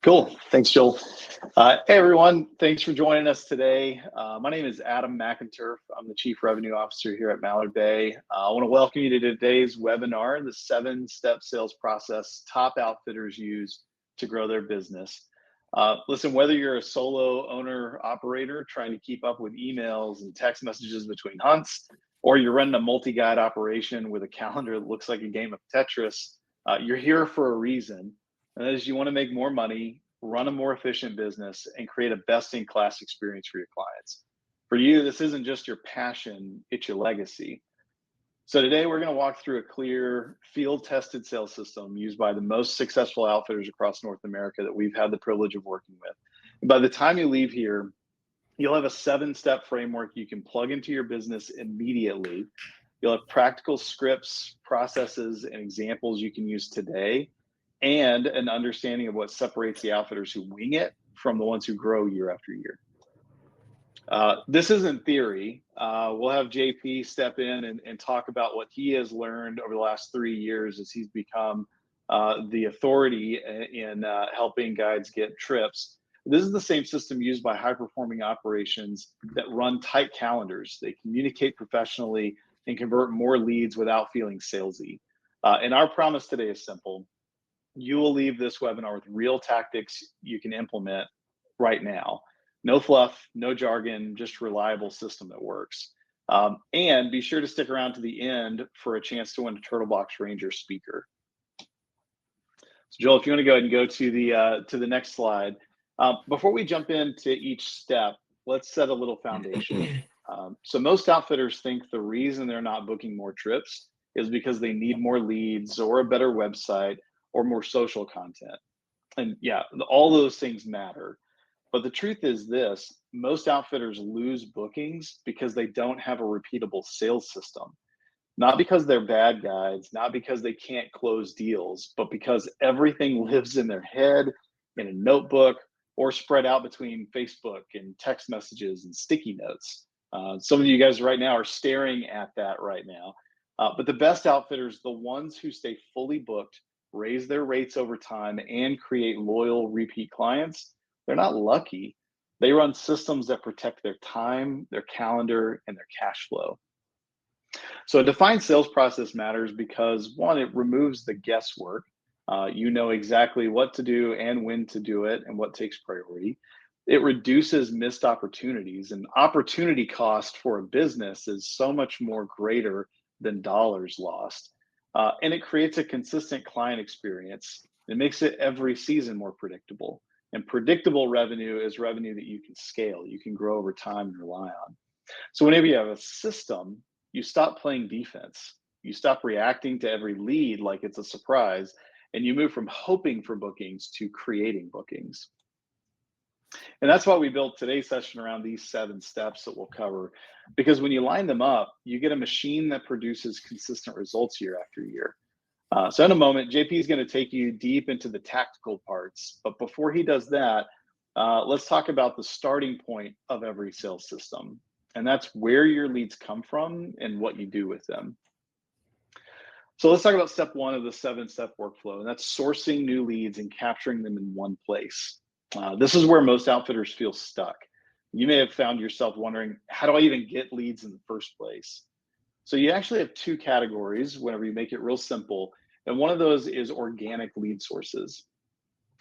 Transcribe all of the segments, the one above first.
Cool. Thanks, Joel. Hey, everyone. Thanks for joining us today. My name is Adam McInturf. I'm the Chief Revenue Officer here at Mallard Bay. I want to welcome you to today's webinar, the 7-step sales process top outfitters use to grow their business. Listen, whether you're a solo owner operator trying to keep up with emails and text messages between hunts, or you're running a multi-guide operation with a calendar that looks like a game of Tetris, you're here for a reason. And that is you want to make more money, run a more efficient business, and create a best-in-class experience for your clients. For you, this isn't just your passion, it's your legacy. So today we're going to walk through a clear, field-tested sales system used by the most successful outfitters across North America that we've had the privilege of working with. And by the time you leave here, you'll have a 7-step framework you can plug into your business immediately. You'll have practical scripts, processes, and examples you can use today, and an understanding of what separates the outfitters who wing it from the ones who grow year after year. This isn't theory. We'll have JP step in and talk about what he has learned over the last 3 years as he's become the authority in helping guides get trips. This is the same system used by high-performing operations that run tight calendars. They communicate professionally and convert more leads without feeling salesy. And our promise today is simple. You will leave this webinar with real tactics you can implement right now. No fluff, no jargon, just reliable system that works. And be sure to stick around to the end for a chance to win a Turtle Box Ranger speaker. So Joel, if you want to go ahead and go to the next slide. Before we jump into each step, let's set a little foundation. So most outfitters think the reason they're not booking more trips is because they need more leads or a better website or more social content. And yeah, all those things matter. But the truth is this, most outfitters lose bookings because they don't have a repeatable sales system. Not because they're bad guides, not because they can't close deals, but because everything lives in their head, in a notebook, or spread out between Facebook and text messages and sticky notes. Some of you guys right now are staring at that right now. But the best outfitters, the ones who stay fully booked, raise their rates over time, and create loyal repeat clients, they're not lucky. They run systems that protect their time, their calendar, and their cash flow. So a defined sales process matters because, one, it removes the guesswork. You know exactly what to do and when to do it and what takes priority. It reduces missed opportunities, and opportunity cost for a business is so much more greater than dollars lost. And it creates a consistent client experience. It makes it every season more predictable. And predictable revenue is revenue that you can scale, you can grow over time and rely on. So whenever you have a system, you stop playing defense. You stop reacting to every lead like it's a surprise, and you move from hoping for bookings to creating bookings. And that's why we built today's session around these 7 steps that we'll cover, because when you line them up, you get a machine that produces consistent results year after year. So in a moment, JP is going to take you deep into the tactical parts. But before he does that, let's talk about the starting point of every sales system. And that's where your leads come from and what you do with them. So let's talk about step 1 of the 7-step workflow, and that's sourcing new leads and capturing them in one place. This is where most outfitters feel stuck. You may have found yourself wondering, how do I even get leads in the first place? So you actually have 2 categories whenever you make it real simple. And one of those is organic lead sources.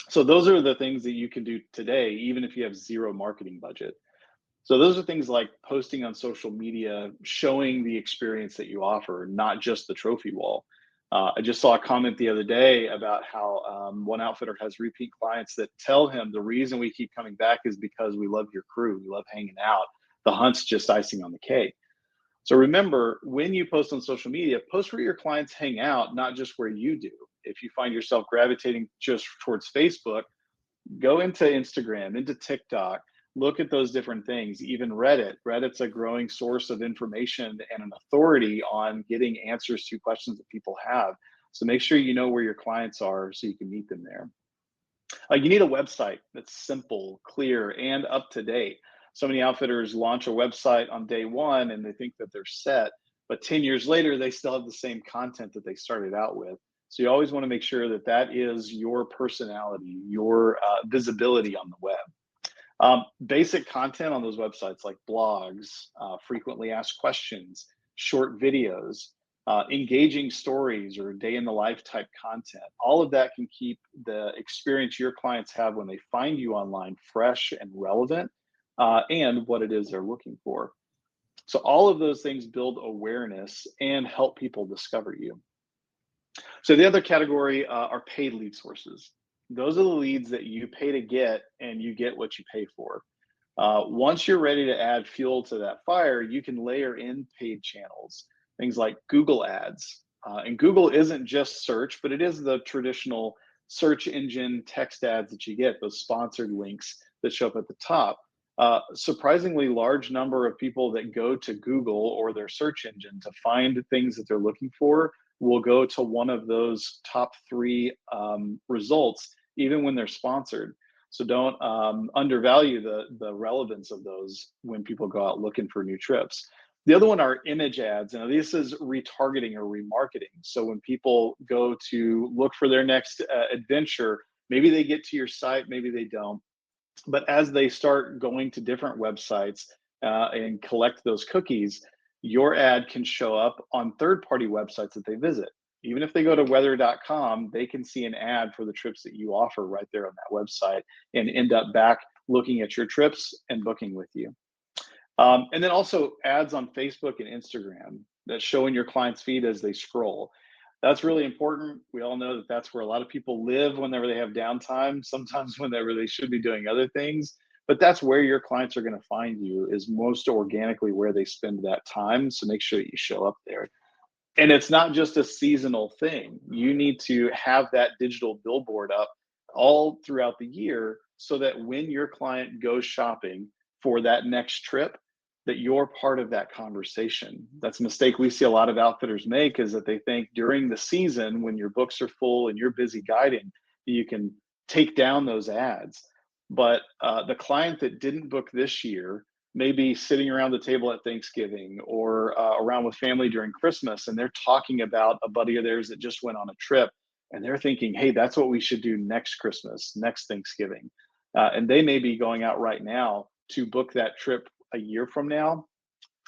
So those are the things that you can do today, even if you have zero marketing budget. So those are things like posting on social media, showing the experience that you offer, not just the trophy wall. I just saw a comment the other day about how one outfitter has repeat clients that tell him the reason we keep coming back is because we love your crew, we love hanging out. The hunt's just icing on the cake. So remember, when you post on social media, post where your clients hang out, not just where you do. If you find yourself gravitating just towards Facebook, go into Instagram, into TikTok, look at those different things, even Reddit. Reddit's a growing source of information and an authority on getting answers to questions that people have. So make sure you know where your clients are so you can meet them there. You need a website that's simple, clear, and up to date. So many outfitters launch a website on day 1 and they think that they're set, but 10 years later, they still have the same content that they started out with. So you always want to make sure that that is your personality, your visibility on the web. Basic content on those websites like blogs, frequently asked questions, short videos, engaging stories or day in the life type content. All of that can keep the experience your clients have when they find you online fresh and relevant, and what it is they're looking for. So all of those things build awareness and help people discover you. So the other category are paid lead sources. Those are the leads that you pay to get, and you get what you pay for. Once you're ready to add fuel to that fire, you can layer in paid channels, things like Google ads. And Google isn't just search, but it is the traditional search engine text ads that you get, those sponsored links that show up at the top. Surprisingly large number of people that go to Google or their search engine to find things that they're looking for will go to one of those top three results, even when they're sponsored. So don't undervalue the relevance of those when people go out looking for new trips. The other one are image ads. Now, this is retargeting or remarketing. So when people go to look for their next adventure, maybe they get to your site, maybe they don't. But as they start going to different websites and collect those cookies, your ad can show up on third-party websites that they visit. Even if they go to weather.com, they can see an ad for the trips that you offer right there on that website and end up back looking at your trips and booking with you. And then also ads on Facebook and Instagram that show in your client's feed as they scroll. That's really important. We all know that that's where a lot of people live whenever they have downtime, sometimes whenever they should be doing other things. But that's where your clients are going to find you, is most organically where they spend that time. So make sure that you show up there. And it's not just a seasonal thing. You need to have that digital billboard up all throughout the year so that when your client goes shopping for that next trip, that you're part of that conversation. That's a mistake we see a lot of outfitters make, is that they think during the season when your books are full and you're busy guiding, you can take down those ads. But the client that didn't book this year may be sitting around the table at Thanksgiving or around with family during Christmas, and they're talking about a buddy of theirs that just went on a trip, and they're thinking, hey, that's what we should do next Christmas, next Thanksgiving. And they may be going out right now to book that trip a year from now.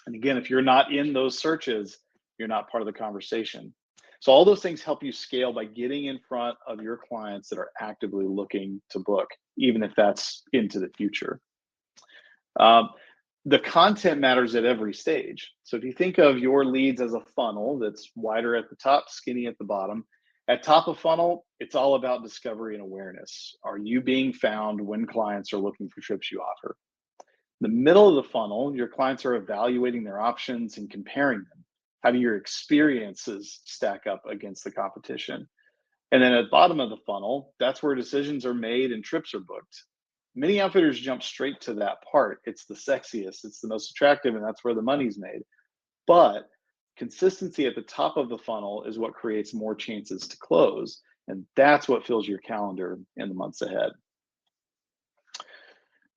And again, if you're not in those searches, you're not part of the conversation. So all those things help you scale by getting in front of your clients that are actively looking to book, even if that's into the future. The content matters at every stage. So if you think of your leads as a funnel that's wider at the top, skinny at the bottom, at top of funnel, it's all about discovery and awareness. Are you being found when clients are looking for trips you offer? The middle of the funnel, your clients are evaluating their options and comparing them. How do your experiences stack up against the competition? And then at the bottom of the funnel, that's where decisions are made and trips are booked. Many outfitters jump straight to that part. It's the sexiest, it's the most attractive, and that's where the money's made. But consistency at the top of the funnel is what creates more chances to close. And that's what fills your calendar in the months ahead.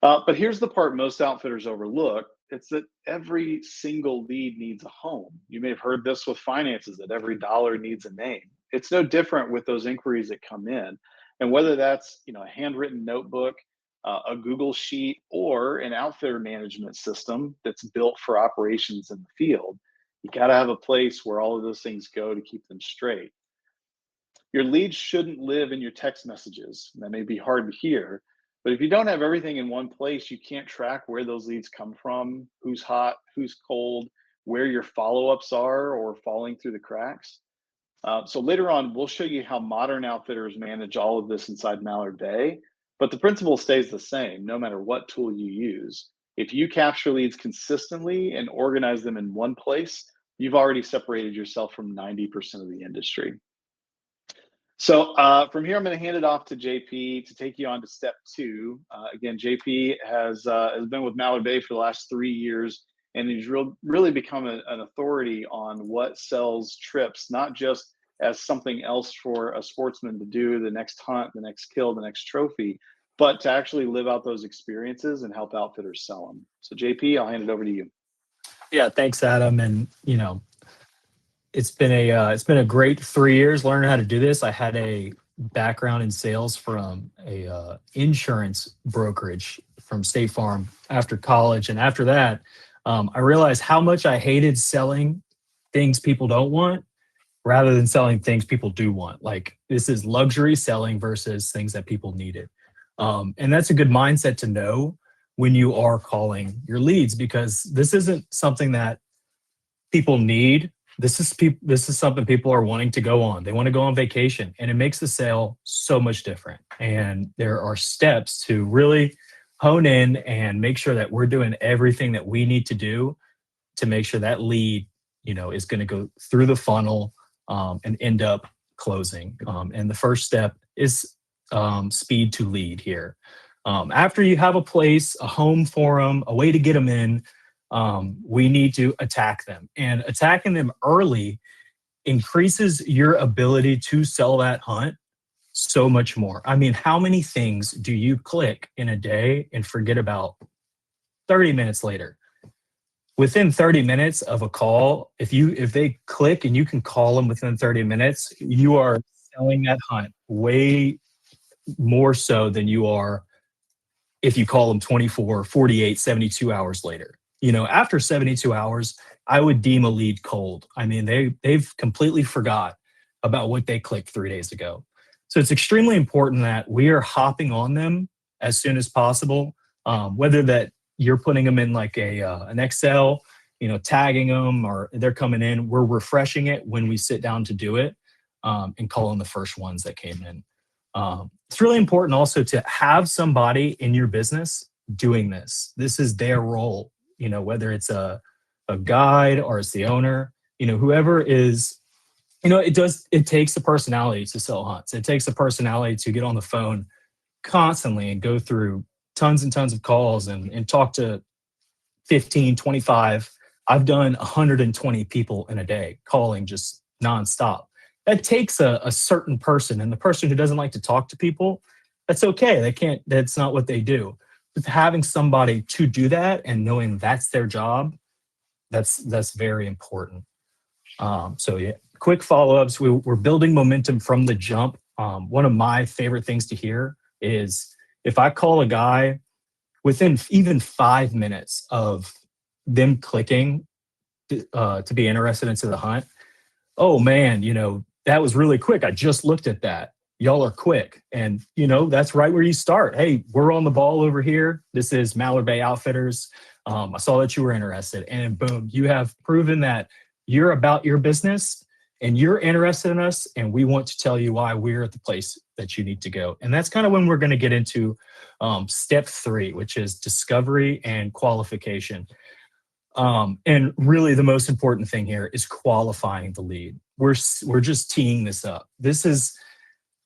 But here's the part most outfitters overlook. It's that every single lead needs a home. You may have heard this with finances, that every dollar needs a name. It's no different with those inquiries that come in. And whether that's a handwritten notebook, a Google sheet, or an outfitter management system that's built for operations in the field, you got to have a place where all of those things go to keep them straight. Your leads shouldn't live in your text messages. That may be hard to hear, but if you don't have everything in one place, you can't track where those leads come from, who's hot, who's cold, where your follow-ups are or falling through the cracks. So later on, we'll show you how modern outfitters manage all of this inside Mallard Bay, but the principle stays the same no matter what tool you use. If you capture leads consistently and organize them in one place, you've already separated yourself from 90% of the industry. So from here, I'm going to hand it off to JP to take you on to step two. Again, JP has been with Mallard Bay for the last 3 years, and he's really become an authority on what sells trips, not just as something else for a sportsman to do, the next hunt, the next kill, the next trophy, but to actually live out those experiences and help outfitters sell them. So JP, I'll hand it over to you. Yeah, thanks, Adam. And It's been a great 3 years learning how to do this. I had a background in sales from a insurance brokerage from State Farm after college, and after that, I realized how much I hated selling things people don't want rather than selling things people do want. Like this is luxury selling versus things that people needed, and that's a good mindset to know when you are calling your leads because this isn't something that people need. This is something people are wanting to go on. They want to go on vacation, and it makes the sale so much different. And there are steps to really hone in and make sure that we're doing everything that we need to do to make sure that lead, is going to go through the funnel and end up closing. And the first step is speed to lead here. After you have a place, a home for them, a way to get them in, we need to attack them. And attacking them early increases your ability to sell that hunt so much more. I mean, how many things do you click in a day and forget about 30 minutes later? Within 30 minutes of a call, if they click and you can call them within 30 minutes, you are selling that hunt way more so than you are if you call them 24, 48, 72 hours later. After 72 hours, I would deem a lead cold. I mean, they've completely forgot about what they clicked 3 days ago. So it's extremely important that we are hopping on them as soon as possible, whether that you're putting them in like an Excel, tagging them, or they're coming in. We're refreshing it when we sit down to do it, and calling the first ones that came in. It's really important also to have somebody in your business doing this. This is their role, whether it's a guide or it's the owner, whoever is, it takes a personality to sell hunts. It takes a personality to get on the phone constantly and go through tons and tons of calls and talk to 15, 25. I've done 120 people in a day calling just nonstop. That takes a certain person, and the person who doesn't like to talk to people, that's okay. That's not what they do. But having somebody to do that and knowing that's their job, that's very important. So yeah, quick follow-ups. We're building momentum from the jump. One of my favorite things to hear is if I call a guy within even 5 minutes of them clicking to be interested into the hunt, oh man, that was really quick. I just looked at that. Y'all are quick. And, that's right where you start. Hey, we're on the ball over here. This is Mallard Bay Outfitters. I saw that you were interested. And boom, you have proven that you're about your business and you're interested in us. And we want to tell you why we're at the place that you need to go. And that's kind of when we're going to get into step 3, which is discovery and qualification. And really the most important thing here is qualifying the lead. We're just teeing this up.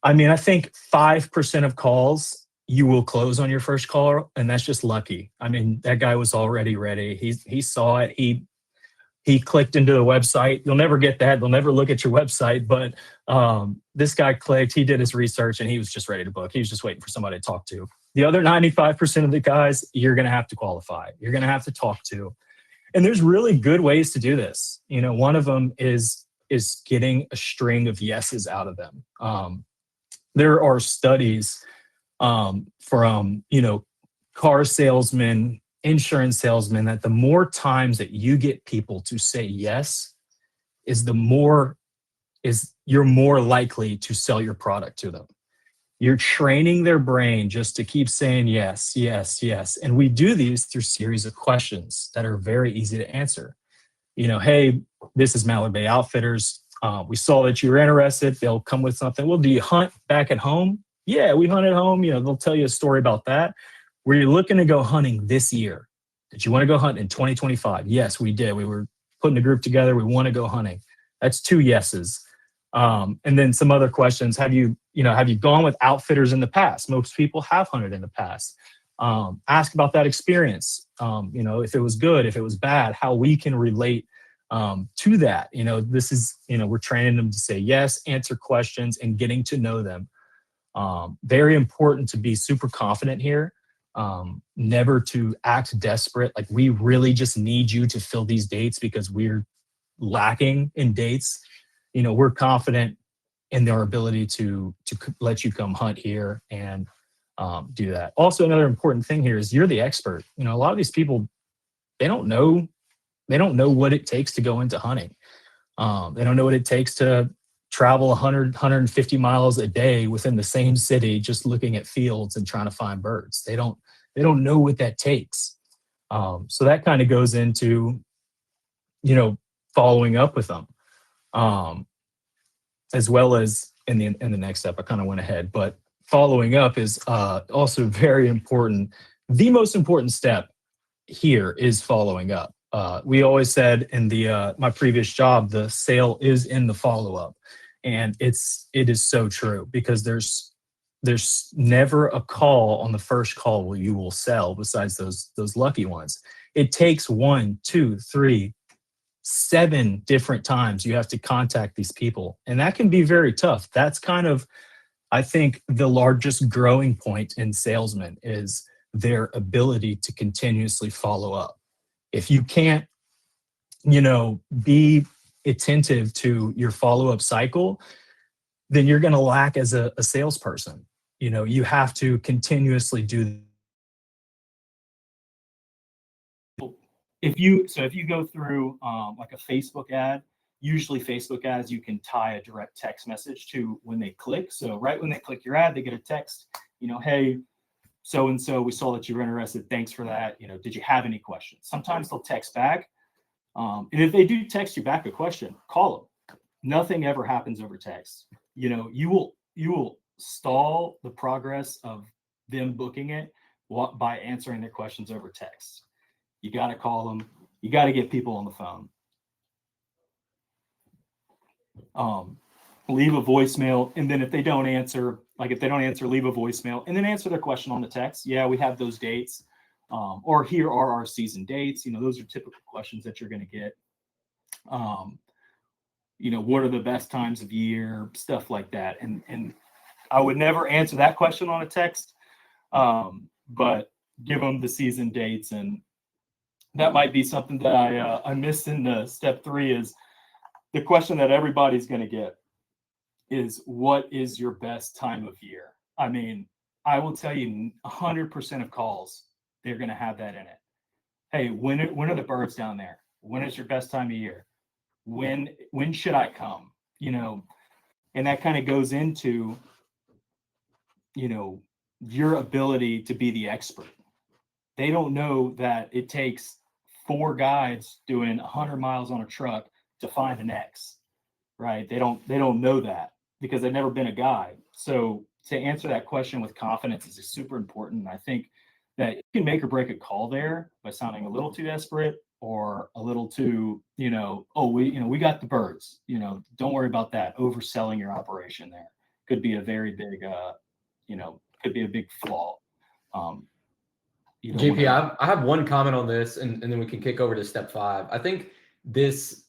I think 5% of calls you will close on your first call, and that's just lucky. I mean, that guy was already ready. He saw it. He clicked into the website. You'll never get that. They'll never look at your website, but this guy clicked, he did his research, and he was just ready to book. He was just waiting for somebody to talk to. The other 95% of the guys, you're going to have to qualify. You're going to have to talk to. And there's really good ways to do this. One of them is getting a string of yeses out of them. There are studies from, car salesmen, insurance salesmen, that the more times that you get people to say yes you're more likely to sell your product to them. You're training their brain just to keep saying yes, yes, yes. And we do these through series of questions that are very easy to answer. Hey, this is Mallard Bay Outfitters. We saw that you were interested. They'll come with something. Well, do you hunt back at home? Yeah, we hunt at home. They'll tell you a story about that. Were you looking to go hunting this year? Did you want to go hunt in 2025? Yes, we did. We were putting a group together. We want to go hunting. That's 2 yeses. And then some other questions. Have you gone with outfitters in the past? Most people have hunted in the past. Ask about that experience. If it was good, if it was bad, how we can relate to that. This is, we're training them to say yes, answer questions, and getting to know them. Very important to be super confident here. Never to act desperate. Like, we really just need you to fill these dates because we're lacking in dates, we're confident in their ability to let you come hunt here and do that. Also, another important thing here is you're the expert. A lot of these people, they don't know what it takes to go into hunting. They don't know what it takes to travel 100, 150 miles a day within the same city, just looking at fields and trying to find birds. They don't know what that takes. So that kind of goes into, following up with them, as well as in the next step. I kind of went ahead, but following up is also very important. The most important step here is following up. We always said in my previous job, the sale is in the follow-up, and it is so true, because there's never a call on the first call where you will sell besides those lucky ones. It takes 1, 2, 3, 7 different times you have to contact these people, and that can be very tough. That's kind of, I think, the largest growing point in salesmen is their ability to continuously follow up. If you can't, be attentive to your follow-up cycle, then you're going to lack as a salesperson. You have to continuously do. If you go through like a Facebook ad, usually Facebook ads, you can tie a direct text message to when they click. So right when they click your ad, they get a text, hey, so-and-so, we saw that you were interested. Thanks for that. Did you have any questions? Sometimes they'll text back. And if they do text you back a question, call them. Nothing ever happens over text. You will stall the progress of them booking it by answering their questions over text. You got to call them. You got to get people on the phone. Leave a voicemail, and then if they don't answer, leave a voicemail, and then answer their question on the text. Yeah, we have those dates, or here are our season dates. Those are typical questions that you're going to get. What are the best times of year, stuff like that. And I would never answer that question on a text, but give them the season dates. And that might be something that I missed in the step 3 is the question that everybody's going to get is, what is your best time of year? I mean, I will tell you 100% of calls, they're going to have that in it. Hey, when are the birds down there? When is your best time of year? When should I come? And that kind of goes into, your ability to be the expert. They don't know that it takes 4 guides doing 100 miles on a truck to find an X, right? They don't know that because they've never been a guide. So to answer that question with confidence is super important. I think that you can make or break a call there by sounding a little too desperate or a little too, we got the birds, don't worry about that. Overselling your operation there could be a very big, could be a big flaw. JP, I have one comment on this, and then we can kick over to step 5. I think this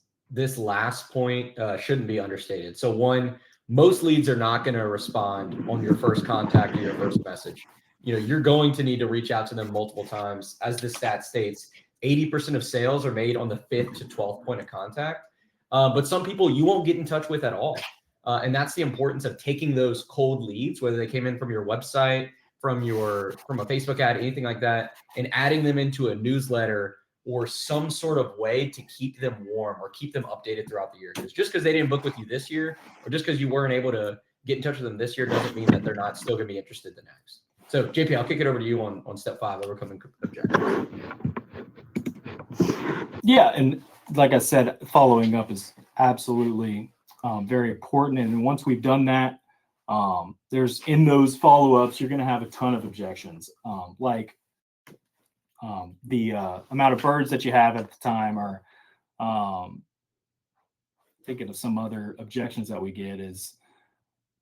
last point shouldn't be understated. So one, most leads are not going to respond on your first contact or your first message. You're going to need to reach out to them multiple times. As the stat states, 80% of sales are made on the 5th to 12th point of contact. But some people you won't get in touch with at all. And that's the importance of taking those cold leads, whether they came in from your website, from a Facebook ad, anything like that, and adding them into a newsletter or some sort of way to keep them warm or keep them updated throughout the year. Because just because they didn't book with you this year, or just because you weren't able to get in touch with them this year, doesn't mean that they're not still going to be interested the next. So JP, I'll kick it over to you on step 5, overcoming objections. Yeah, and like I said, following up is absolutely very important. And once we've done that, there's in those follow-ups, you're going to have a ton of objections, like the amount of birds that you have at the time, or thinking of some other objections that we get is,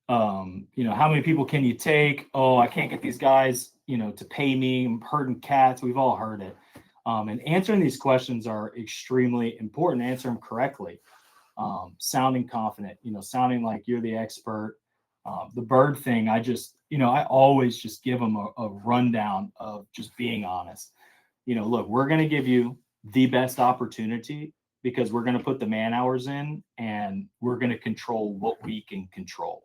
how many people can you take? Oh, I can't get these guys, to pay me. I'm herding cats. We've all heard it. And answering these questions are extremely important. Answer them correctly. Sounding confident, sounding like you're the expert. The bird thing, I always just give them a rundown of just being honest. Look, we're going to give you the best opportunity because we're going to put the man hours in and we're going to control what we can control.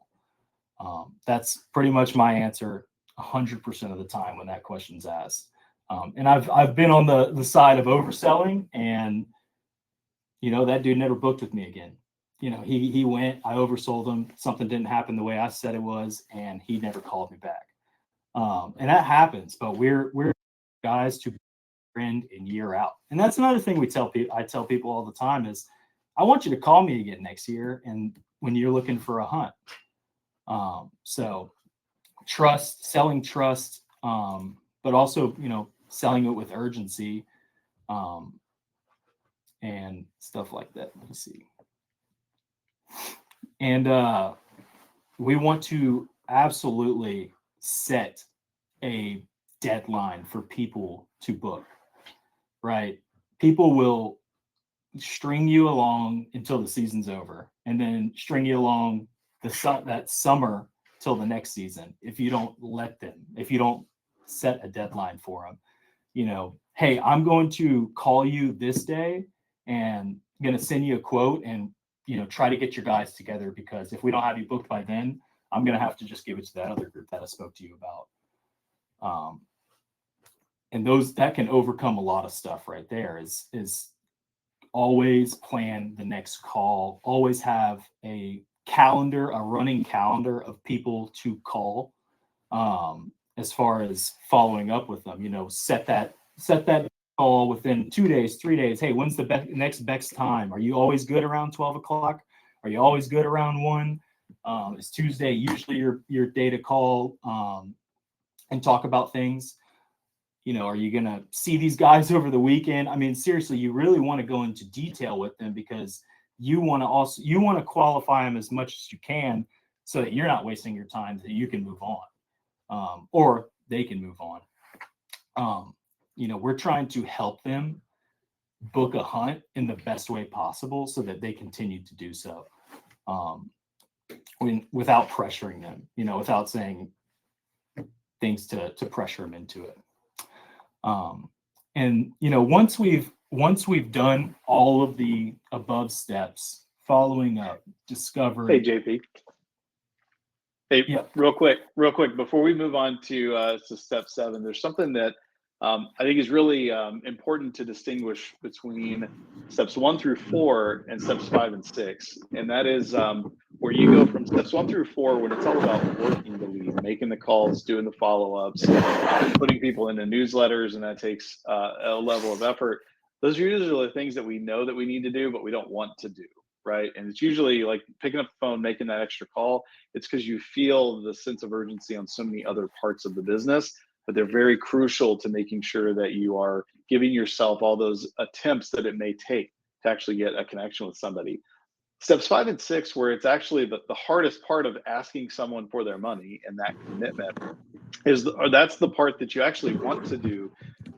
That's pretty much my answer 100% of the time when that question's asked. And I've been on the side of overselling, and that dude never booked with me again. He went, I oversold him, something didn't happen the way I said it was, and he never called me back. And that happens, but we're guys to trend in year out. And that's another thing I tell people all the time is, I want you to call me again next year and when you're looking for a hunt. So selling trust, but also, selling it with urgency, and stuff like that. Let me see. And we want to absolutely set a deadline for people to book, right? People will string you along until the season's over, and then string you along that summer till the next season if you don't set a deadline for them. Hey, I'm going to call you this day and I'm going to send you a quote, and try to get your guys together, because if we don't have you booked by then, I'm going to have to just give it to that other group that I spoke to you about. And that can overcome a lot of stuff right there. Is always plan the next call, always have a running calendar of people to call, as far as following up with them. Set that call within 2 days, 3 days. Hey, when's the next best time? Are you always good around 12 o'clock? Are you always good around 1? Is Tuesday usually your day to call and talk about things? Are you going to see these guys over the weekend? I mean, seriously, you really want to go into detail with them, because you want to qualify them as much as you can, so that you're not wasting your time, that you can move on, or they can move on. We're trying to help them book a hunt in the best way possible, so that they continue to do so, without pressuring them, without saying things to pressure them into it. And once we've done all of the above steps, following up, discovering. Hey, JP. Hey, yeah. Real quick, before we move on to step 7, there's something that I think is really important to distinguish between steps 1 through 4 and steps 5 and 6. And that is where you go from steps 1 through 4, when it's all about working the lead, making the calls, doing the follow-ups, putting people into newsletters, and that takes a level of effort. Those are usually the things that we know that we need to do, but we don't want to do, right? And it's usually like picking up the phone, making that extra call. It's because you feel the sense of urgency on so many other parts of the business, but they're very crucial to making sure that you are giving yourself all those attempts that it may take to actually get a connection with somebody. Steps 5 and 6, where it's actually the hardest part of asking someone for their money, and that commitment that's the part that you actually want to do,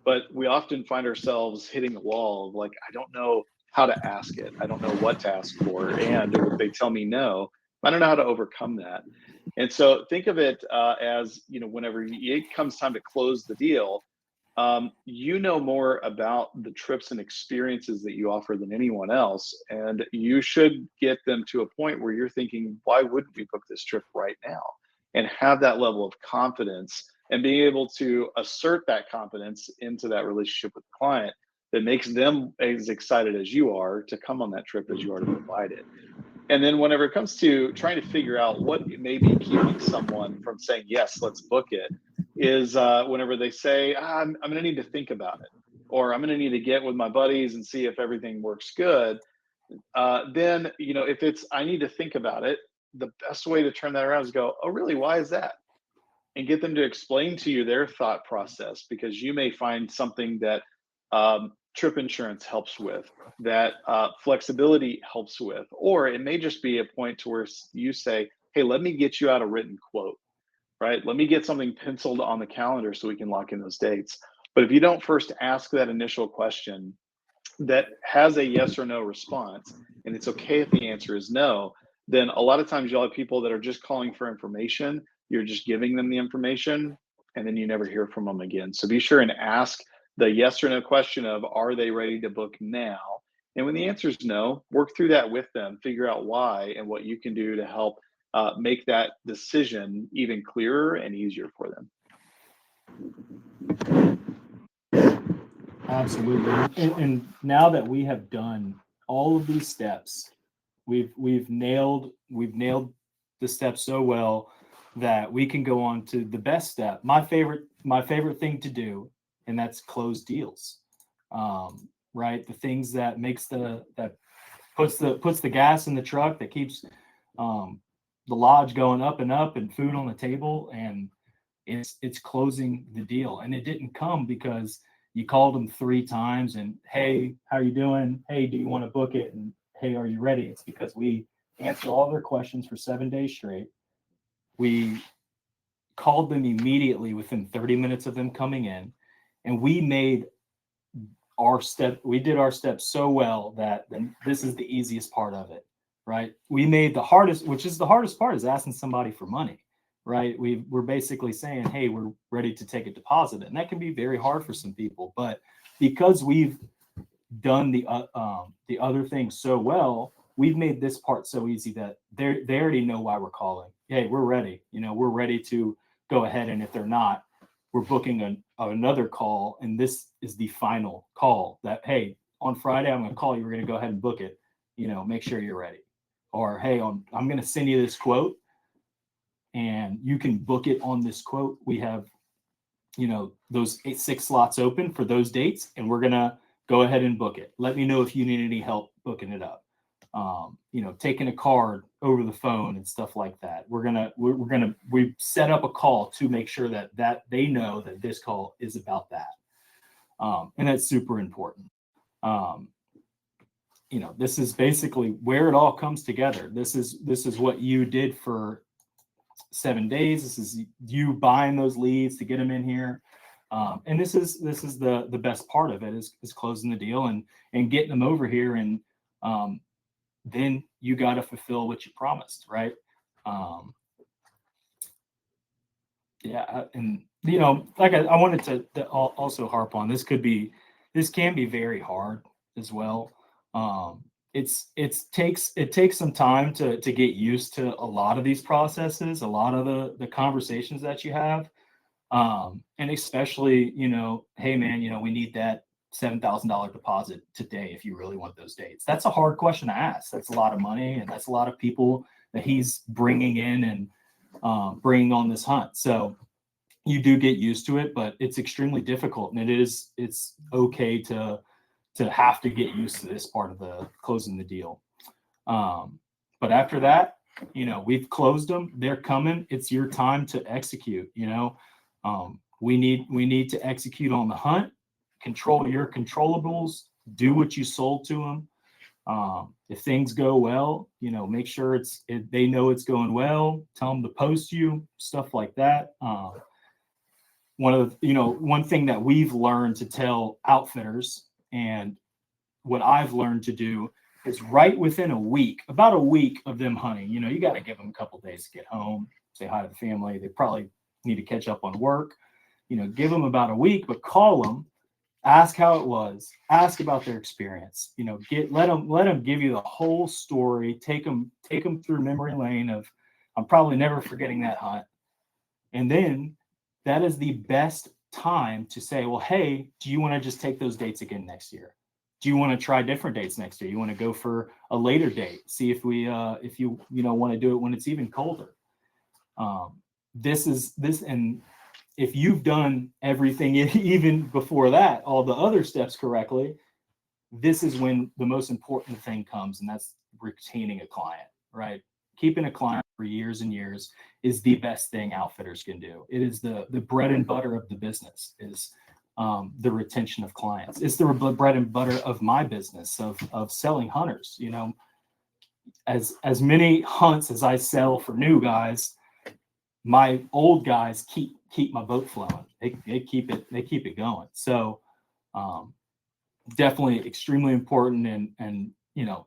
but we often find ourselves hitting a wall of like, I don't know how to ask it. I don't know what to ask for. And if they tell me no, I don't know how to overcome that. And so think of it as, whenever it comes time to close the deal, more about the trips and experiences that you offer than anyone else. And you should get them to a point where you're thinking, why wouldn't we book this trip right now? And have that level of confidence, and being able to assert that confidence into that relationship with the client, that makes them as excited as you are to come on that trip as you are to provide it. And then whenever it comes to trying to figure out what may be keeping someone from saying, yes, let's book it, is whenever they say, I'm going to need to think about it, or I'm going to need to get with my buddies and see if everything works good. Then, if it's, I need to think about it, the best way to turn that around is go, oh, really? Why is that? And get them to explain to you their thought process, because you may find something that trip insurance helps with, that flexibility helps with, or it may just be a point to where you say, hey, let me get you out a written quote, right? Let me get something penciled on the calendar so we can lock in those dates. But if you don't first ask that initial question that has a yes or no response, and it's okay if the answer is no, then a lot of times you'll have people that are just calling for information. You're just giving them the information, and then you never hear from them again. So be sure and ask the yes or no question of, are they ready to book now? And when the answer is no, work through that with them, figure out why and what you can do to help make that decision even clearer and easier for them. Absolutely. And now that we have done all of these steps, we've nailed the steps so well that we can go on to the best step. My favorite thing to do, and that's close deals. Right? The things that puts the gas in the truck, that keeps the lodge going up and up and food on the table, and it's closing the deal. And it didn't come because you called them 3 times and, hey, how are you doing? Hey, do you want to book it? And hey, are you ready? It's because we answered all their questions for 7 days straight. We called them immediately within 30 minutes of them coming in, and we did our steps so well that this is the easiest part of it, right? We made the hardest, which is the hardest part, is asking somebody for money, right? We're basically saying, hey, we're ready to take a deposit. And that can be very hard for some people, but because we've done the other things so well, we've made this part so easy that they already know why we're calling. Hey, we're ready. We're ready to go ahead. And if they're not, we're booking another call. And this is the final call that, hey, on Friday, I'm going to call you. We're going to go ahead and book it. Make sure you're ready. Or, hey, I'm going to send you this quote and you can book it on this quote. We have, those 6 slots open for those dates, and we're going to go ahead and book it. Let me know if you need any help booking it up. Taking a card over the phone and stuff like that. We set up a call to make sure that they know that this call is about that. And that's super important. This is basically where it all comes together. This is what you did for 7 days. This is you buying those leads to get them in here. And this is the best part of it is closing the deal and getting them over here. And then you got to fulfill what you promised, right? And like I wanted to also harp on, this can be very hard as well. It takes some time to get used to a lot of these processes, a lot of the conversations that you have. And especially, hey man, we need that $7,000 deposit today if you really want those dates. That's a hard question to ask. That's a lot of money, and that's a lot of people that he's bringing in and bringing on this hunt. So you do get used to it, but it's extremely difficult, and it's okay to have to get used to this part of the closing the deal. But after that, we've closed them. They're coming. It's your time to execute. We need to execute on the hunt. Control your controllables, do what you sold to them. If things go well, make sure they know it's going well, tell them to post you, stuff like that. One thing that we've learned to tell outfitters, and what I've learned to do, is right within about a week of them hunting, you got to give them a couple days to get home, say hi to the family. They probably need to catch up on work, give them about a week, but call them. Ask how it was. Ask about their experience. Let them give you the whole story. Take them through memory lane of, I'm probably never forgetting that hunt. And then that is the best time to say, well, hey, do you want to just take those dates again next year? Do you want to try different dates next year? You want to go for a later date? See if you want to do it when it's even colder. And if you've done everything even before that, all the other steps correctly, this is when the most important thing comes, and that's retaining a client, right? Keeping a client for years and years is the best thing outfitters can do. It is the bread and butter of the business, is the retention of clients. It's the bread and butter of my business of selling hunters. As many hunts as I sell for new guys, my old guys keep my boat flowing. They keep it going. So definitely extremely important, and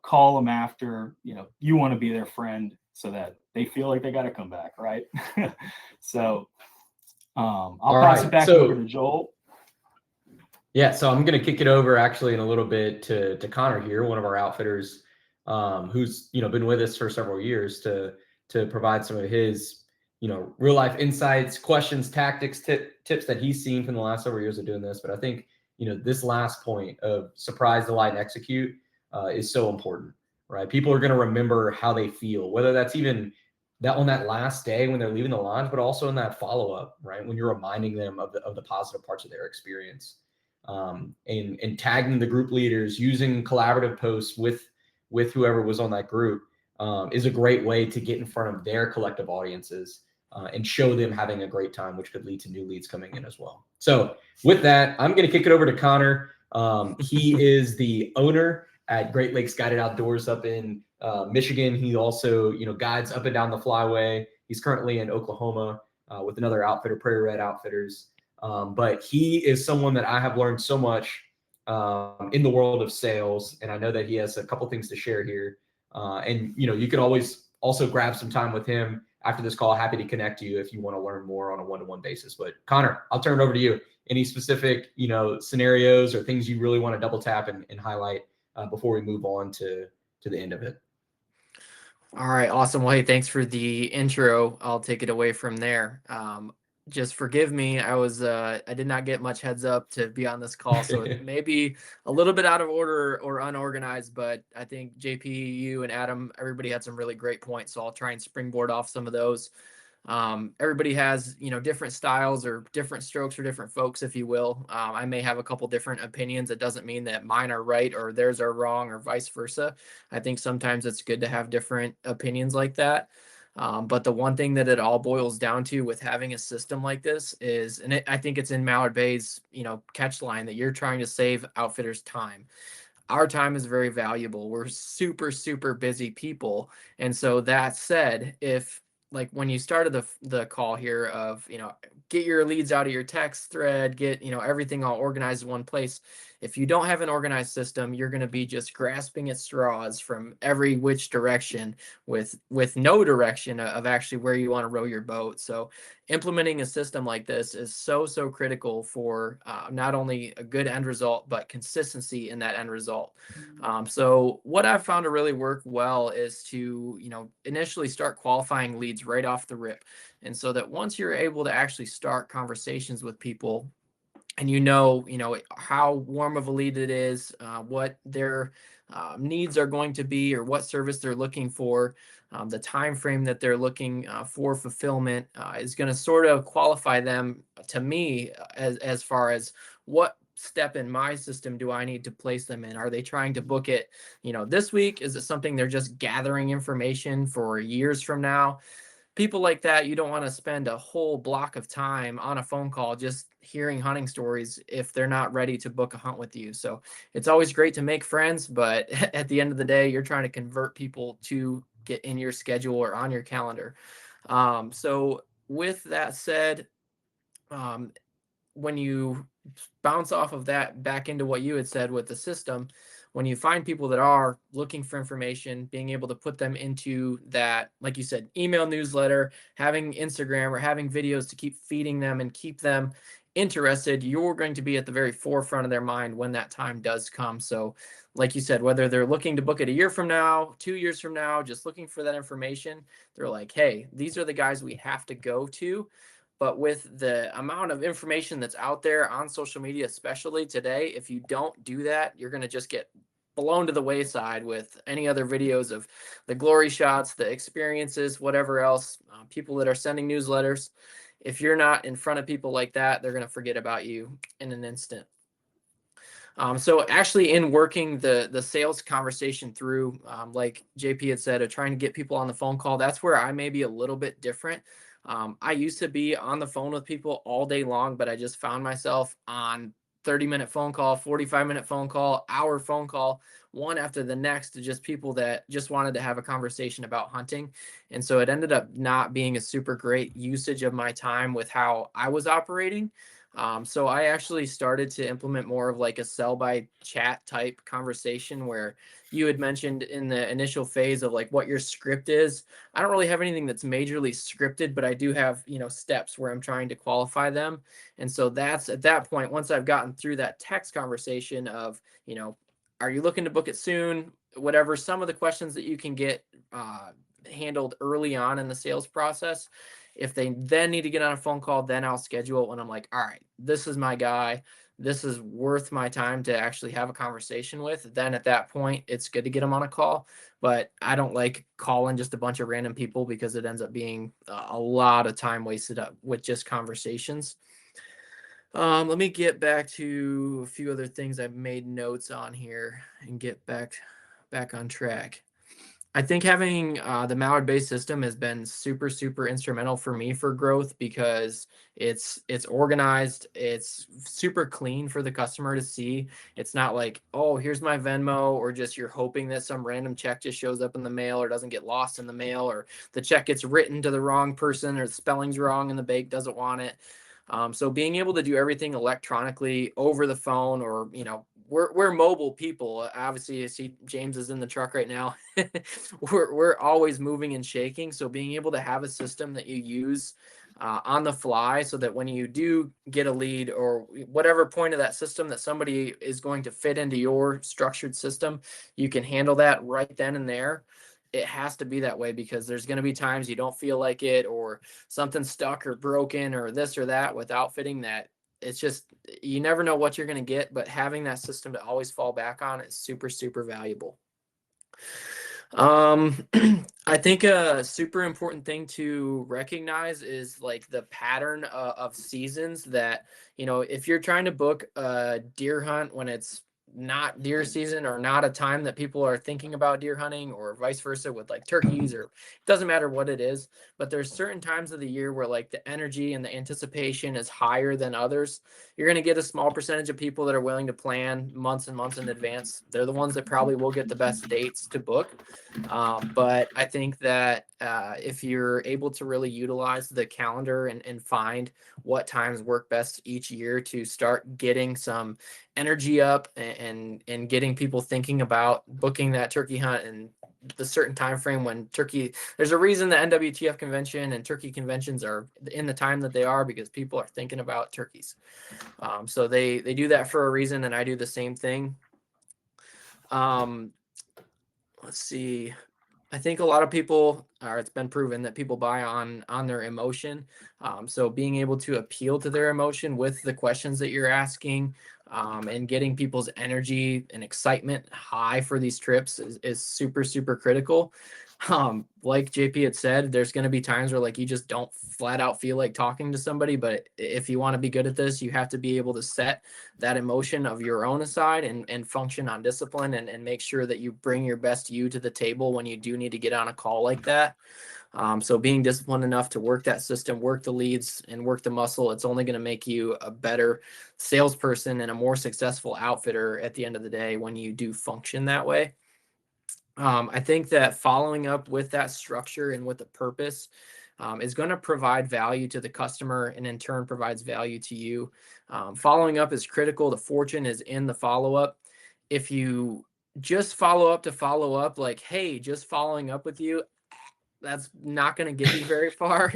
call them after, you want to be their friend so that they feel like they got to come back, right? So I'll pass it back over to Joel. Yeah, so I'm going to kick it over actually in a little bit to Connor here, one of our outfitters, who's been with us for several years to provide some of his real life insights, questions, tactics, tips that he's seen from the last several years of doing this. But I think this last point of surprise, delight, and execute is so important, right? People are going to remember how they feel, whether that's even that on that last day when they're leaving the lodge, but also in that follow up, right? When you're reminding them of the positive parts of their experience. And tagging the group leaders, using collaborative posts with whoever was on that group is a great way to get in front of their collective audiences and show them having a great time, which could lead to new leads coming in as well. So with that, I'm going to kick it over to Connor. He is the owner at Great Lakes Guided Outdoors up in Michigan. He also guides up and down the flyway. He's currently in Oklahoma with another outfitter, Prairie Red Outfitters. But he is someone that I have learned so much in the world of sales, and I know that he has a couple things to share here. And you can always also grab some time with him after this call. Happy to connect you if you want to learn more on a one-to-one basis. But Connor, I'll turn it over to you. Any specific scenarios or things you really want to double tap and highlight before we move on to the end of it? All right, awesome. Well, hey, thanks for the intro. I'll take it away from there. Just forgive me. I did not get much heads up to be on this call, so it may be a little bit out of order or unorganized, but I think JP, you and Adam, everybody had some really great points, so I'll try and springboard off some of those. Everybody has different styles or different strokes for different folks, if you will. I may have a couple different opinions. It doesn't mean that mine are right or theirs are wrong or vice versa. I think sometimes it's good to have different opinions like that. But the one thing that it all boils down to with having a system like this is, and I think it's in Mallard Bay's catch line, that you're trying to save outfitters time. Our time is very valuable. We're super, super busy people. And so that said, if like when you started the call here of, get your leads out of your text thread, get, everything all organized in one place. If you don't have an organized system, you're going to be just grasping at straws from every which direction with no direction of actually where you want to row your boat. So implementing a system like this is so critical for not only a good end result, but consistency in that end result. So what I've found to really work well is to, initially start qualifying leads right off the rip. And so that once you're able to actually start conversations with people, and how warm of a lead it is, what their needs are going to be, or what service they're looking for, the time frame that they're looking for fulfillment is going to sort of qualify them to me as far as what step in my system do I need to place them in. Are they trying to book it this week? Is it something they're just gathering information for years from now? People like that, you don't want to spend a whole block of time on a phone call just hearing hunting stories if they're not ready to book a hunt with you. So it's always great to make friends, but at the end of the day, you're trying to convert people to get in your schedule or on your calendar. So with that said, when you bounce off of that back into what you had said with the system, when you find people that are looking for information, being able to put them into that, like you said, email newsletter, having Instagram or having videos to keep feeding them and keep them interested, you're going to be at the very forefront of their mind when that time does come. So like you said, whether they're looking to book it a year from now, 2 years from now, just looking for that information, they're like, hey, these are the guys we have to go to. But with the amount of information that's out there on social media, especially today, if you don't do that, you're going to just get blown to the wayside with any other videos of the glory shots, the experiences, whatever else, people that are sending newsletters. If you're not in front of people like that, they're going to forget about you in an instant. So actually in working the sales conversation through, like JP had said, of trying to get people on the phone call, that's where I may be a little bit different. I used to be on the phone with people all day long, but I just found myself on 30-minute phone call, 45-minute phone call, hour phone call, one after the next, to just people that just wanted to have a conversation about hunting. And so it ended up not being a super great usage of my time with how I was operating. So I actually started to implement more of like a sell by chat type conversation where you had mentioned in the initial phase of like what your script is. I don't really have anything that's majorly scripted, but I do have, steps where I'm trying to qualify them. And so that's at that point, once I've gotten through that text conversation of, are you looking to book it soon? Whatever, some of the questions that you can get handled early on in the sales process. If they then need to get on a phone call, then I'll schedule it when I'm like, all right, this is my guy. This is worth my time to actually have a conversation with. Then at that point, it's good to get them on a call. But I don't like calling just a bunch of random people because it ends up being a lot of time wasted up with just conversations. Let me get back to a few other things I've made notes on here and get back on track. I think having the Mallard-based system has been super, super instrumental for me for growth because it's organized, it's super clean for the customer to see. It's not like, oh, here's my Venmo, or just you're hoping that some random check just shows up in the mail or doesn't get lost in the mail, or the check gets written to the wrong person, or the spelling's wrong and the bank doesn't want it. So being able to do everything electronically over the phone, or we're mobile people. Obviously, you see James is in the truck right now. we're always moving and shaking. So being able to have a system that you use on the fly, so that when you do get a lead or whatever point of that system that somebody is going to fit into your structured system, you can handle that right then and there. It has to be that way because there's going to be times you don't feel like it, or something's stuck or broken or this or that with outfitting that. It's just, you never know what you're going to get, but having that system to always fall back on is super, super valuable. I think a super important thing to recognize is like the pattern of seasons that, if you're trying to book a deer hunt when it's not deer season, or not a time that people are thinking about deer hunting, or vice versa with like turkeys, or it doesn't matter what it is, but there's certain times of the year where like the energy and the anticipation is higher than others. You're going to get a small percentage of people that are willing to plan months and months in advance. They're the ones that probably will get the best dates to book. But I think that if you're able to really utilize the calendar and find what times work best each year to start getting some energy up and getting people thinking about booking that turkey hunt, and the certain time frame when turkey, there's a reason the NWTF convention and turkey conventions are in the time that they are, because people are thinking about turkeys. So they do that for a reason, and I do the same thing. Let's see. I think a lot of people, or it's been proven that people buy on their emotion. So being able to appeal to their emotion with the questions that you're asking, and getting people's energy and excitement high for these trips is super, super critical. Like JP had said, there's going to be times where like you just don't flat out feel like talking to somebody, but if you want to be good at this, you have to be able to set that emotion of your own aside and function on discipline, and make sure that you bring your best you to the table when you do need to get on a call like that. So being disciplined enough to work that system, work the leads, and work the muscle, it's only going to make you a better salesperson and a more successful outfitter at the end of the day when you do function that way. I think that following up with that structure and with a purpose is going to provide value to the customer, and in turn provides value to you. Following up is critical. The fortune is in the follow-up. If you just follow up to follow up, like, hey, just following up with you, that's not going to get you very far.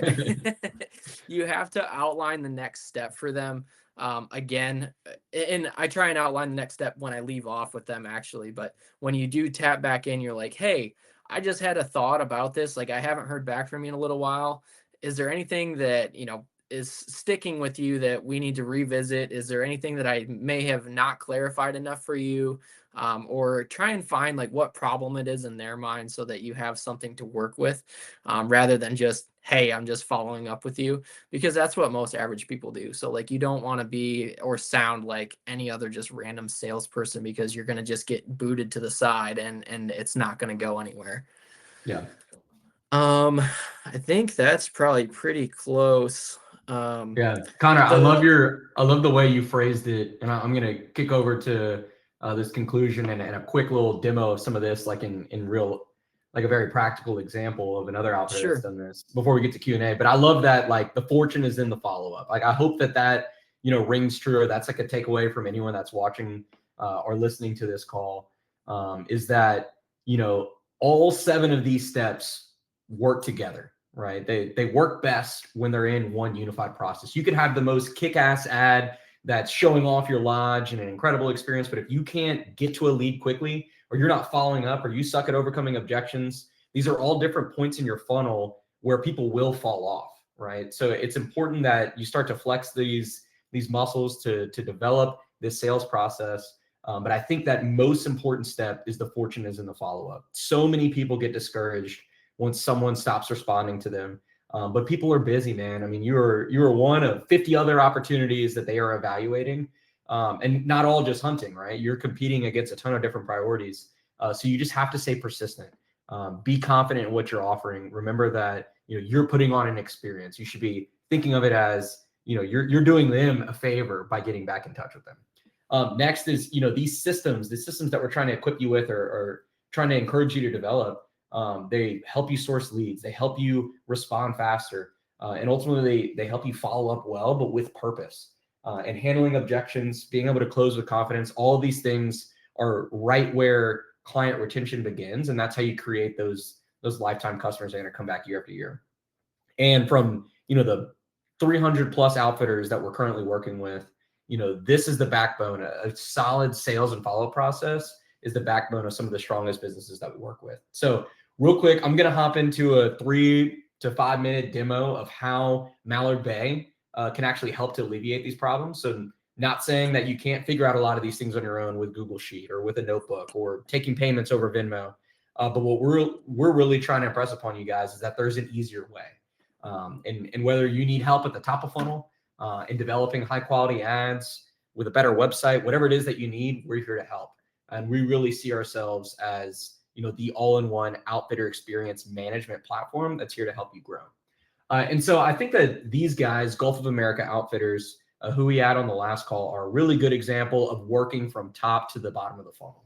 You have to outline the next step for them. Again, and I try and outline the next step when I leave off with them actually, but when you do tap back in, you're like, hey, I just had a thought about this. Like, I haven't heard back from you in a little while. Is there anything that, is sticking with you that we need to revisit? Is there anything that I may have not clarified enough for you? Or try and find like what problem it is in their mind, so that you have something to work with, rather than just, hey, I'm just following up with you, because that's what most average people do. So like, you don't want to be or sound like any other just random salesperson, because you're going to just get booted to the side, and it's not going to go anywhere. Yeah. I think that's probably pretty close. Yeah, Connor, I love the way you phrased it, and I'm gonna kick over to this conclusion and a quick little demo of some of this, like in real, like a very practical example of another outfit that's done this before we get to Q&A. But I love that, like, the fortune is in the follow up. Like, I hope that rings true, or that's like a takeaway from anyone that's watching or listening to this call, is that, all 7 of these steps work together, right? They work best when they're in one unified process. You could have the most kick-ass ad that's showing off your lodge and an incredible experience, but if you can't get to a lead quickly, or you're not following up, or you suck at overcoming objections, these are all different points in your funnel where people will fall off, right? So it's important that you start to flex these muscles to develop this sales process. But I think that most important step is the fortune is in the follow-up. So many people get discouraged once someone stops responding to them. But people are busy, man. I mean, you're one of 50 other opportunities that they are evaluating, and not all just hunting, right? You're competing against a ton of different priorities. So you just have to stay persistent. Be confident in what you're offering. Remember that you're putting on an experience. You should be thinking of it as you're doing them a favor by getting back in touch with them. Next is these systems, the systems that we're trying to equip you with or trying to encourage you to develop. They help you source leads. They help you respond faster. And ultimately, they help you follow up well, but with purpose. And handling objections, being able to close with confidence, all of these things are right where client retention begins. And that's how you create those lifetime customers that are going to come back year after year. And from, the 300 plus outfitters that we're currently working with, this is the backbone. A solid sales and follow-up process is the backbone of some of the strongest businesses that we work with. So real quick, I'm going to hop into a 3 to 5 minute demo of how Mallard Bay can actually help to alleviate these problems. So not saying that you can't figure out a lot of these things on your own with Google Sheet or with a notebook or taking payments over Venmo. But what we're really trying to impress upon you guys is that there's an easier way. And whether you need help at the top of funnel in developing high quality ads with a better website, whatever it is that you need, we're here to help. And we really see ourselves as, the all-in-one outfitter experience management platform that's here to help you grow. And so I think that these guys, Gulf of America Outfitters, who we had on the last call, are a really good example of working from top to the bottom of the funnel.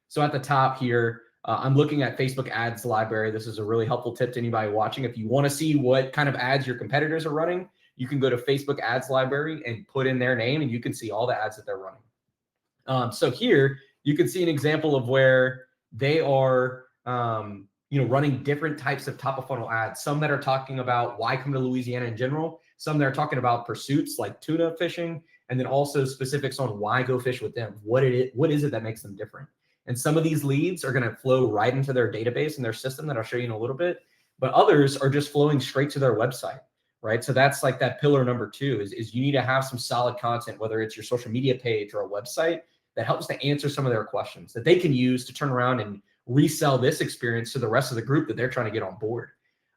So at the top here, I'm looking at Facebook ads library. This is a really helpful tip to anybody watching. If you want to see what kind of ads your competitors are running, you can go to Facebook ads library and put in their name, and you can see all the ads that they're running. So here you can see an example of where they are, running different types of top of funnel ads. Some that are talking about why come to Louisiana in general. Some that are talking about pursuits like tuna fishing, and then also specifics on why go fish with them. What is it that makes them different? And some of these leads are going to flow right into their database and their system that I'll show you in a little bit, but others are just flowing straight to their website, right? So that's like that pillar number 2 is you need to have some solid content, whether it's your social media page or a website that helps to answer some of their questions that they can use to turn around and resell this experience to the rest of the group that they're trying to get on board.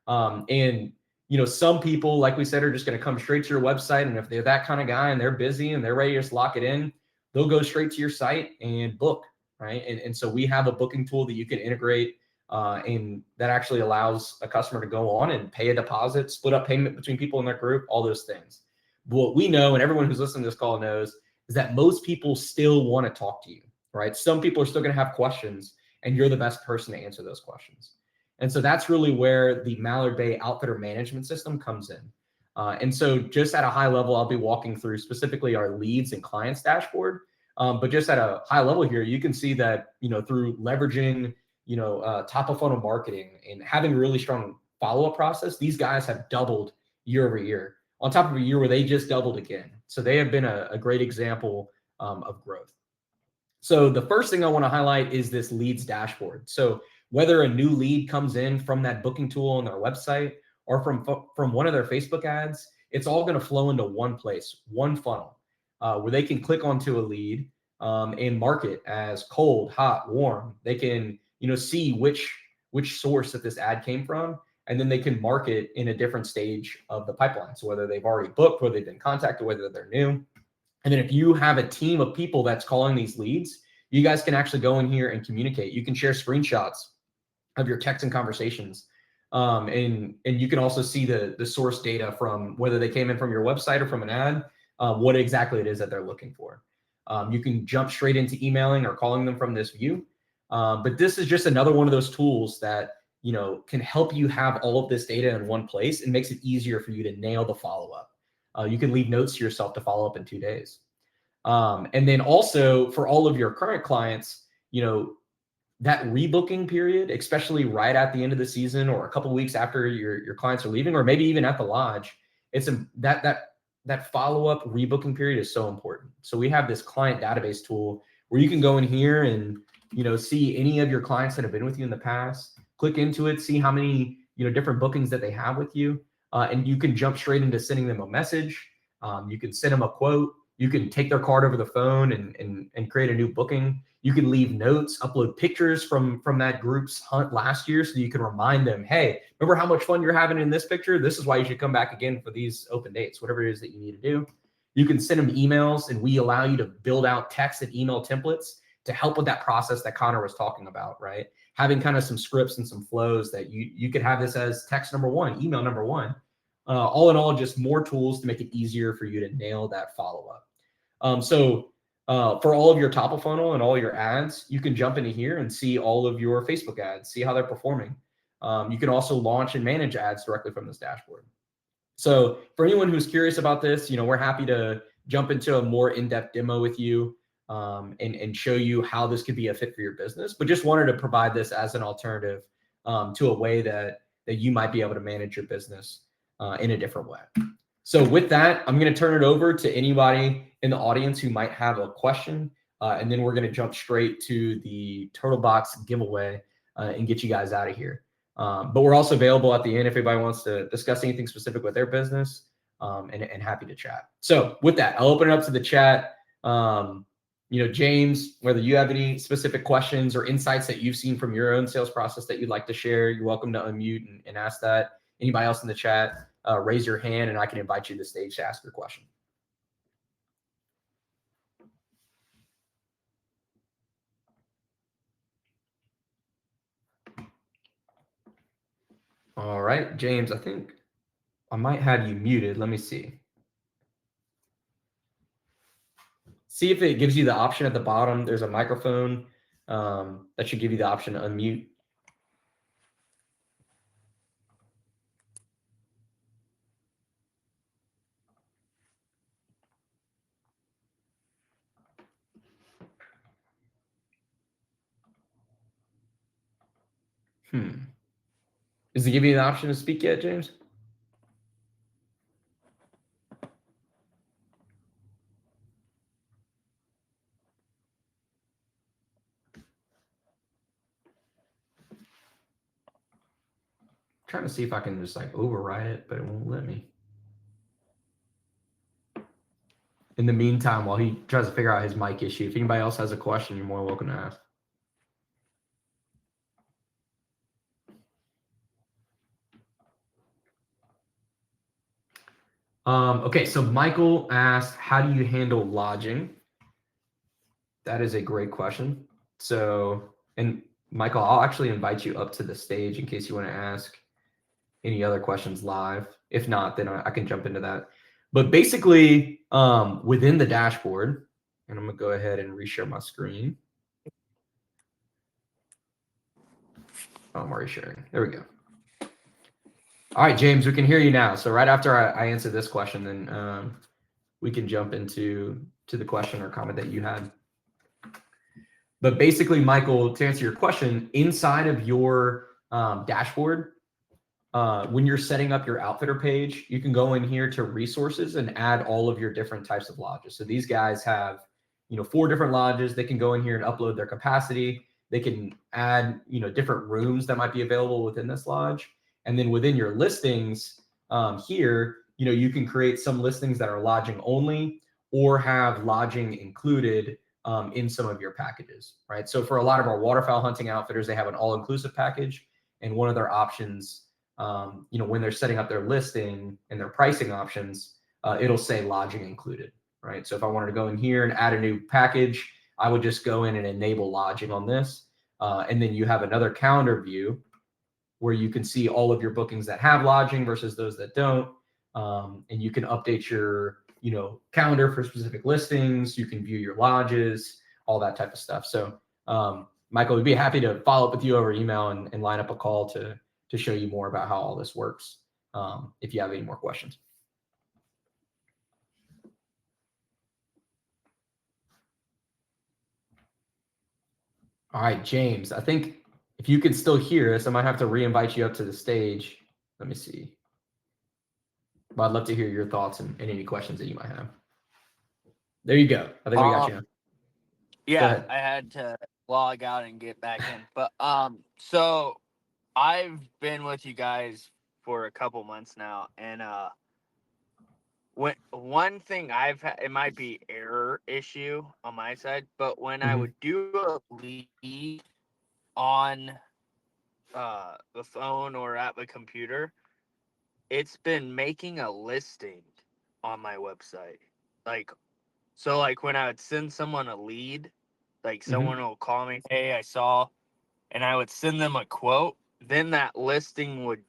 And some people, like we said, are just going to come straight to your website. And if they're that kind of guy and they're busy and they're ready to just lock it in, they'll go straight to your site and book. Right. And so we have a booking tool that you can integrate and that actually allows a customer to go on and pay a deposit, split up payment between people in their group, all those things. But what we know, and everyone who's listening to this call knows, is that most people still want to talk to you. Right. Some people are still going to have questions, and you're the best person to answer those questions. And so that's really where the Mallard Bay Outfitter Management System comes in. And so just at a high level, I'll be walking through specifically our leads and clients dashboard. But just at a high level here, you can see that, through leveraging, top of funnel marketing and having a really strong follow-up process, these guys have doubled year over year on top of a year where they just doubled again. So they have been a great example of growth. So the first thing I want to highlight is this leads dashboard. So whether a new lead comes in from that booking tool on their website or from one of their Facebook ads, it's all going to flow into one place, one funnel. Where they can click onto a lead and mark it as cold, hot, warm. They can, see which source that this ad came from, and then they can mark it in a different stage of the pipeline. So whether they've already booked, whether they've been contacted, whether they're new. And then if you have a team of people that's calling these leads, you guys can actually go in here and communicate. You can share screenshots of your texts and conversations. And you can also see the source data from whether they came in from your website or from an ad. What exactly it is that they're looking for. You can jump straight into emailing or calling them from this view. But this is just another one of those tools that, can help you have all of this data in one place and makes it easier for you to nail the follow-up. You can leave notes to yourself to follow up in 2 days. And then also for all of your current clients, that rebooking period, especially right at the end of the season or a couple of weeks after your clients are leaving, or maybe even at the lodge, it's that follow-up rebooking period is so important. So we have this client database tool where you can go in here and see any of your clients that have been with you in the past, click into it, see how many different bookings that they have with you, and you can jump straight into sending them a message. You can send them a quote. You can take their card over the phone and create a new booking. You can leave notes, upload pictures from that group's hunt last year so you can remind them, hey, remember how much fun you're having in this picture? This is why you should come back again for these open dates, whatever it is that you need to do. You can send them emails, and we allow you to build out text and email templates to help with that process that Connor was talking about, right? Having kind of some scripts and some flows that you could have this as text number one, email number one. All in all, just more tools to make it easier for you to nail that follow-up. For all of your top of funnel and all your ads, you can jump into here and see all of your Facebook ads, see how they're performing. You can also launch and manage ads directly from this dashboard. So for anyone who's curious about this, we're happy to jump into a more in-depth demo with you and show you how this could be a fit for your business. But just wanted to provide this as an alternative to a way that you might be able to manage your business in a different way. So with that, I'm going to turn it over to anybody in the audience who might have a question, and then we're going to jump straight to the Turtle Box giveaway and get you guys out of here. But we're also available at the end if anybody wants to discuss anything specific with their business, and happy to chat. So with that, I'll open it up to the chat. James, whether you have any specific questions or insights that you've seen from your own sales process that you'd like to share, you're welcome to unmute and ask that. Anybody else in the chat, raise your hand and I can invite you to the stage to ask your question. All right, James, I think I might have you muted. Let me see. See if it gives you the option at the bottom. There's a microphone that should give you the option to unmute. Does it give you the option to speak yet, James? Trying to see if I can just override it, but it won't let me. In the meantime, while he tries to figure out his mic issue, if anybody else has a question, you're more welcome to ask. Okay, so Michael asked, how do you handle lodging? That is a great question. So, and Michael, I'll actually invite you up to the stage in case you want to ask any other questions live. If not, then I can jump into that. But basically, within the dashboard, and I'm going to go ahead and reshare my screen. Oh, I'm already sharing. There we go. All right, James, we can hear you now. So right after I answer this question, then we can jump into the question or comment that you had. But basically, Michael, to answer your question, inside of your dashboard, when you're setting up your outfitter page, you can go in here to resources and add all of your different types of lodges. So these guys have, 4 different lodges. They can go in here and upload their capacity. They can add, different rooms that might be available within this lodge. And then within your listings here, you can create some listings that are lodging only or have lodging included in some of your packages, right? So for a lot of our waterfowl hunting outfitters, they have an all-inclusive package. And one of their options, when they're setting up their listing and their pricing options, it'll say lodging included, right? So if I wanted to go in here and add a new package, I would just go in and enable lodging on this. And then you have another calendar view where you can see all of your bookings that have lodging versus those that don't. And you can update your, calendar for specific listings. You can view your lodges, all that type of stuff. So, Michael, we'd be happy to follow up with you over email and line up a call to show you more about how all this works, if you have any more questions. All right, James, I think if you can still hear us, I might have to re-invite you up to the stage. Let me see. But I'd love to hear your thoughts and any questions that you might have. There you go. I think we got you. Go Yeah, ahead. I had to log out and get back in. But so I've been with you guys for a couple months now, and when one thing I've had, it might be error issue on my side, but when I would do a lead on the phone or at the computer, it's been making a listing on my website. Like when I would send someone a lead, like someone will call me, hey, I saw, and I would send them a quote, then that listing would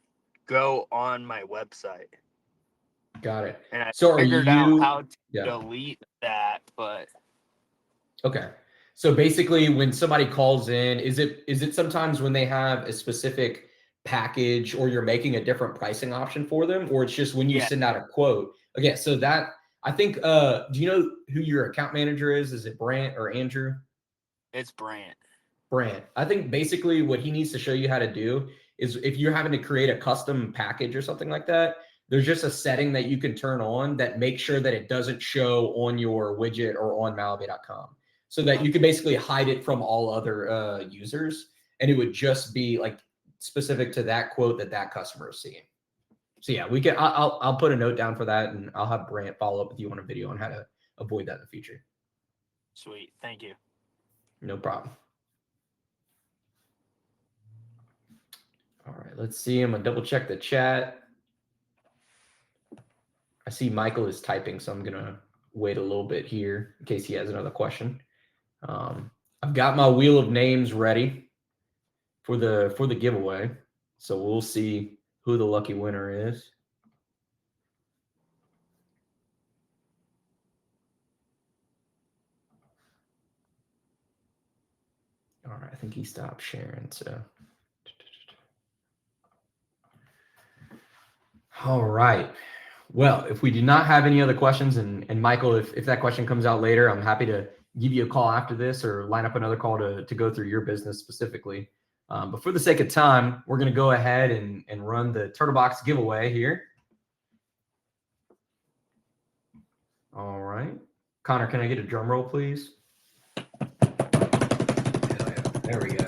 go on my website. Got it. And I So figured out how to delete that, but okay. So basically when somebody calls in, is it sometimes when they have a specific package or you're making a different pricing option for them, or it's just when you send out a quote? Okay, so that I think do you know who your account manager is? Is it Brant or Andrew? it's Brant. Brant. I think basically what he needs to show you how to do is if you're having to create a custom package or something like that, there's just a setting that you can turn on that makes sure that it doesn't show on your widget or on malibay.com, so that you can basically hide it from all other users, and it would just be like specific to that quote that customer is seeing. So yeah, we can. I'll put a note down for that, and I'll have Brant follow up with you on a video on how to avoid that in the future. Sweet, thank you. No problem. All right, let's see. I'm gonna double check the chat. I see Michael is typing, so I'm gonna wait a little bit here in case he has another question. I've got my wheel of names ready for the giveaway, so we'll see who the lucky winner is. All right, I think he stopped sharing. So, all right. Well, if we do not have any other questions, and Michael, if that question comes out later, I'm happy to give you a call after this or line up another call to go through your business specifically. But for the sake of time, we're going to go ahead and run the Turtle Box giveaway here. All right. Connor, can I get a drum roll, please? There we go.